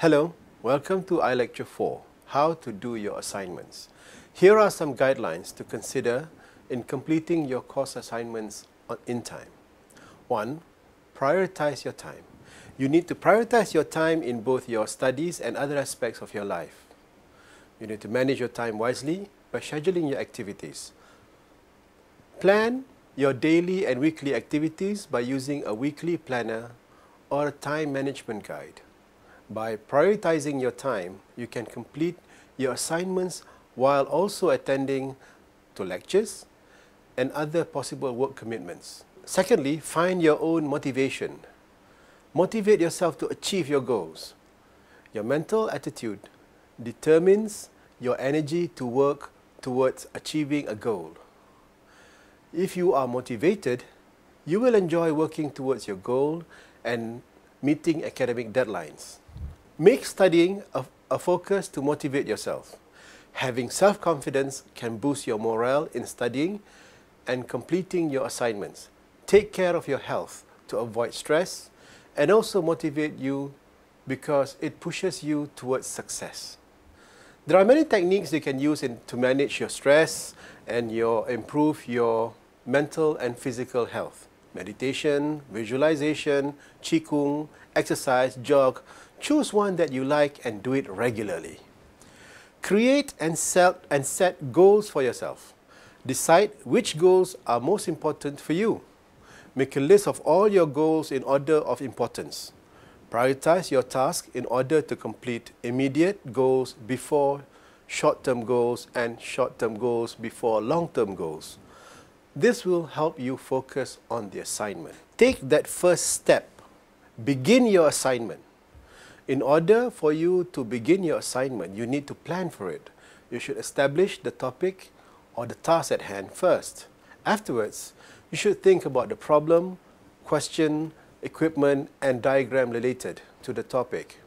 Hello, welcome to iLecture 4, How to Do Your Assignments. Here are some guidelines to consider in completing your course assignments in time. 1. Prioritize your time. You need to prioritize your time in both your studies and other aspects of your life. You need to manage your time wisely by scheduling your activities. Plan your daily and weekly activities by using a weekly planner or a time management guide. By prioritizing your time, you can complete your assignments while also attending to lectures and other possible work commitments. Secondly, find your own motivation. Motivate yourself to achieve your goals. Your mental attitude determines your energy to work towards achieving a goal. If you are motivated, you will enjoy working towards your goal and meeting academic deadlines. Make studying a focus to motivate yourself. Having self-confidence can boost your morale in studying and completing your assignments. Take care of your health to avoid stress and also motivate you because it pushes you towards success. There are many techniques you can use to manage your stress and improve your mental and physical health. Meditation, visualization, qigong, exercise, jog. Choose one that you like and do it regularly. Create and set goals for yourself. Decide which goals are most important for you. Make a list of all your goals in order of importance. Prioritize your task in order to complete immediate goals before short-term goals and short-term goals before long-term goals. This will help you focus on the assignment. Take that first step. Begin your assignment. In order for you to begin your assignment, you need to plan for it. You should establish the topic or the task at hand first. Afterwards, you should think about the problem, question, equipment, and diagram related to the topic.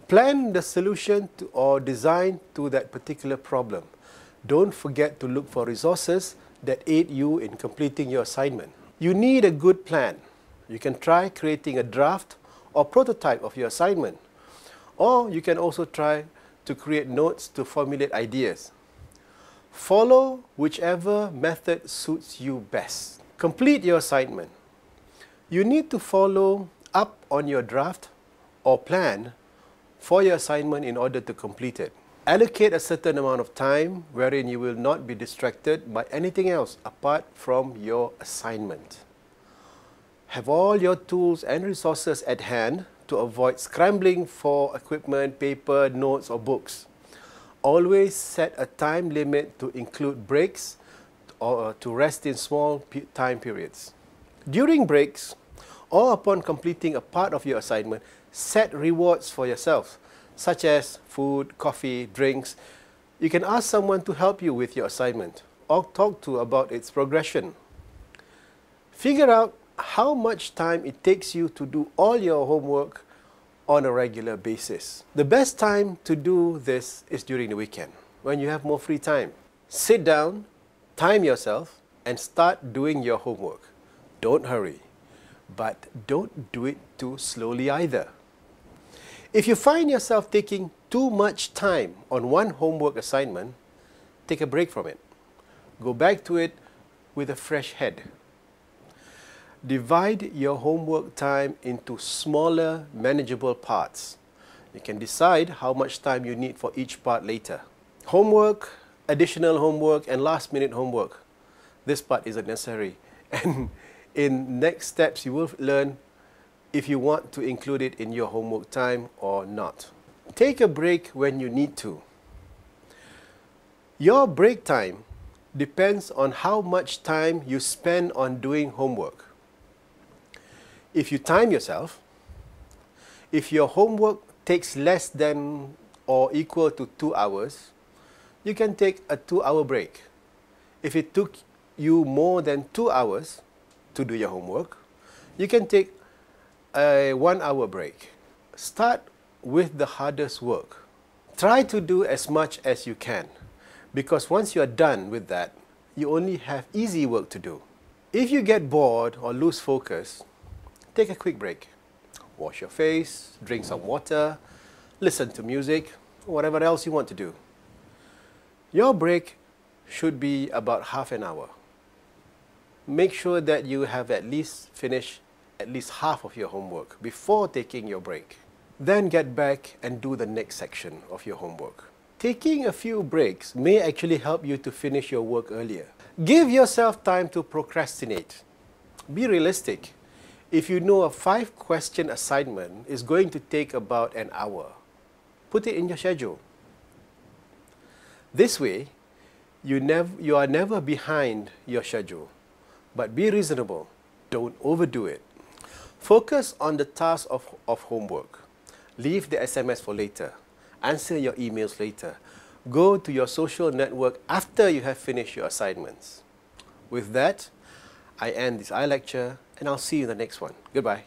Plan the solution or design to that particular problem. Don't forget to look for resources that aid you in completing your assignment. You need a good plan. You can try creating a draft or prototype of your assignment. Or you can also try to create notes to formulate ideas. Follow whichever method suits you best. Complete your assignment. You need to follow up on your draft or plan for your assignment in order to complete it. Allocate a certain amount of time wherein you will not be distracted by anything else apart from your assignment. Have all your tools and resources at hand to avoid scrambling for equipment, paper, notes, or books. Always set a time limit to include breaks or to rest in small time periods. During breaks or upon completing a part of your assignment, set rewards for yourself, such as food, coffee, drinks. You can ask someone to help you with your assignment or talk to about its progression. Figure out how much time it takes you to do all your homework on a regular basis. The best time to do this is during the weekend, when you have more free time. Sit down, time yourself, and start doing your homework. Don't hurry, but don't do it too slowly either. If you find yourself taking too much time on one homework assignment, take a break from it. Go back to it with a fresh head. Divide your homework time into smaller, manageable parts. You can decide how much time you need for each part later. Homework, additional homework, and last-minute homework. This part isn't necessary. And in next steps, you will learn if you want to include it in your homework time or not. Take a break when you need to. Your break time depends on how much time you spend on doing homework. If you time yourself, if your homework takes less than or equal to 2 hours, you can take a 2-hour break. If it took you more than 2 hours to do your homework, you can take a 1-hour break. Start with the hardest work. Try to do as much as you can, because once you are done with that, you only have easy work to do. If you get bored or lose focus, take a quick break. Wash your face, drink some water, listen to music, whatever else you want to do. Your break should be about half an hour. Make sure that you have at least finished at least half of your homework before taking your break. Then get back and do the next section of your homework. Taking a few breaks may actually help you to finish your work earlier. Give yourself time to procrastinate. Be realistic. If you know a 5-question assignment is going to take about an hour, put it in your schedule. This way, you are never behind your schedule. But be reasonable. Don't overdo it. Focus on the task of homework. Leave the SMS for later. Answer your emails later. Go to your social network after you have finished your assignments. With that, I end this iLecture and I'll see you in the next one. Goodbye.